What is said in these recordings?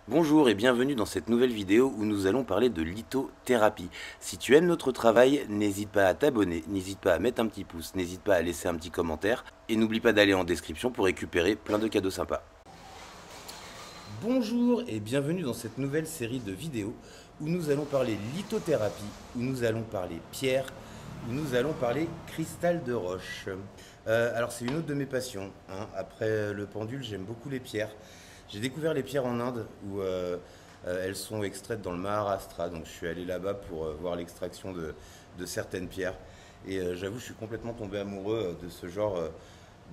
Bonjour et bienvenue dans cette nouvelle vidéo où nous allons parler de lithothérapie. Si tu aimes notre travail, n'hésite pas à t'abonner, n'hésite pas à mettre un petit pouce, n'hésite pas à laisser un petit commentaire et n'oublie pas d'aller en description pour récupérer plein de cadeaux sympas. Bonjour et bienvenue dans cette nouvelle série de vidéos où nous allons parler lithothérapie, où nous allons parler pierre, où nous allons parler cristal de roche. Alors c'est une autre de mes passions, hein. Après le pendule, j'aime beaucoup les pierres. J'ai découvert les pierres en Inde où elles sont extraites dans le Maharashtra. Donc je suis allé là-bas pour voir l'extraction de certaines pierres. Et j'avoue, je suis complètement tombé amoureux de ce genre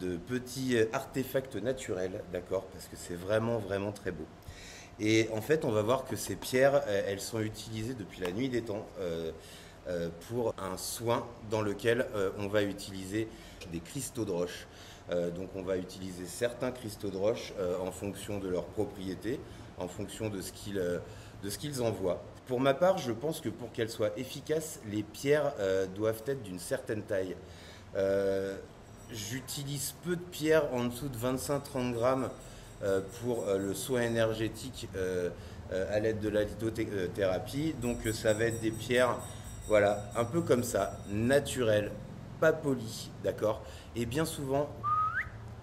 de petits artefacts naturels, d'accord? Parce que c'est vraiment, vraiment très beau. Et en fait, on va voir que ces pierres, elles sont utilisées depuis la nuit des temps pour un soin dans lequel on va utiliser des cristaux de roche. Donc on va utiliser certains cristaux de roche en fonction de leurs propriétés, en fonction de ce qu'ils envoient. Pour ma part, je pense que pour qu'elles soient efficaces, les pierres doivent être d'une certaine taille. J'utilise peu de pierres en dessous de 25-30 grammes pour le soin énergétique à l'aide de la lithothérapie. Donc ça va être des pierres, voilà, un peu comme ça, naturelles, pas polies, d'accord? Et bien souvent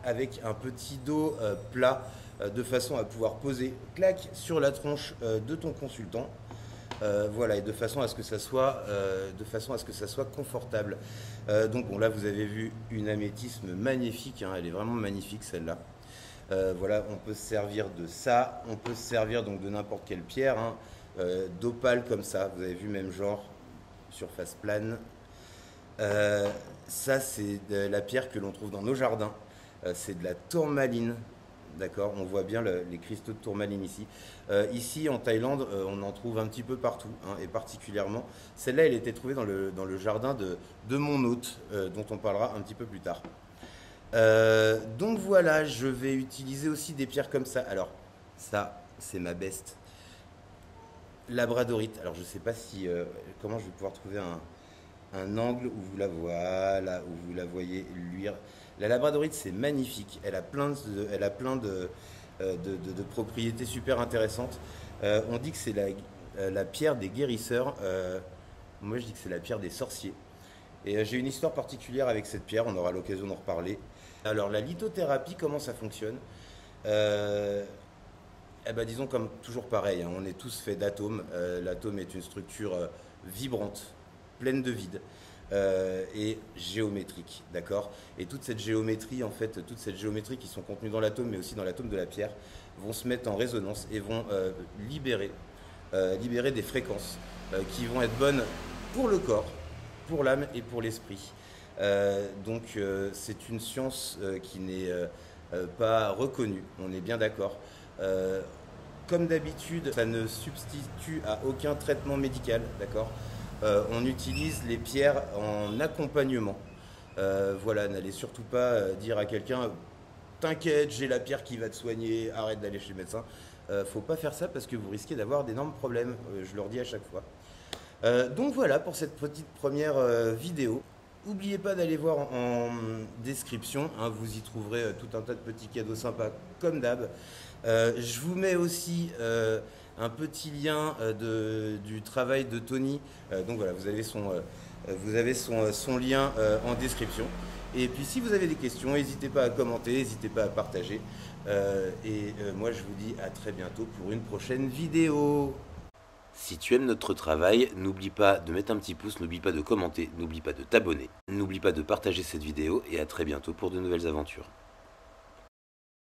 avec un petit dos plat de façon à pouvoir poser, clac, sur la tronche de ton consultant. Voilà, et de façon à ce que ça soit, confortable. Donc bon, là vous avez vu une améthyste magnifique, hein, elle est vraiment magnifique celle-là. Voilà, on peut se servir de ça, on peut se servir donc de n'importe quelle pierre, hein, d'opale comme ça, vous avez vu même genre, surface plane. Ça c'est la pierre que l'on trouve dans nos jardins, c'est de la tourmaline. D'accord, on voit bien les cristaux de tourmaline ici. Ici en Thaïlande, on en trouve un petit peu partout, hein, et particulièrement, celle-là, elle était trouvée dans le jardin de mon hôte, dont on parlera un petit peu plus tard. Donc voilà, je vais utiliser aussi des pierres comme ça. Alors, ça, c'est ma best. Labradorite. Alors, je ne sais pas si comment je vais pouvoir trouver un angle où vous la voilà, où vous la voyez luire. La labradorite, c'est magnifique. Elle a plein de propriétés super intéressantes. On dit que c'est la pierre des guérisseurs. Moi, je dis que c'est la pierre des sorciers. Et j'ai une histoire particulière avec cette pierre. On aura l'occasion d'en reparler. Alors, la lithothérapie, comment ça fonctionne? Eh ben, disons comme toujours pareil, hein, on est tous faits d'atomes. L'atome est une structure vibrante, pleine de vide et géométrique, d'accord? Et toute cette géométrie, en fait, toute cette géométrie qui sont contenues dans l'atome, mais aussi dans l'atome de la pierre, vont se mettre en résonance et vont libérer des fréquences qui vont être bonnes pour le corps, pour l'âme et pour l'esprit. Donc c'est une science qui n'est pas reconnue, on est bien d'accord. Comme d'habitude, ça ne substitue à aucun traitement médical, d'accord? On utilise les pierres en accompagnement. Voilà, n'allez surtout pas dire à quelqu'un t'inquiète, j'ai la pierre qui va te soigner, arrête d'aller chez le médecin. Faut pas faire ça parce que vous risquez d'avoir d'énormes problèmes, je leur dis à chaque fois. Donc voilà pour cette petite première vidéo. N'oubliez pas d'aller voir en description, hein, vous y trouverez tout un tas de petits cadeaux sympas comme d'hab. Je vous mets aussi un petit lien du travail de Tony. Donc voilà, vous avez son lien en description. Et puis si vous avez des questions, n'hésitez pas à commenter, n'hésitez pas à partager. Moi je vous dis à très bientôt pour une prochaine vidéo. Si tu aimes notre travail, n'oublie pas de mettre un petit pouce, n'oublie pas de commenter, n'oublie pas de t'abonner, n'oublie pas de partager cette vidéo et à très bientôt pour de nouvelles aventures.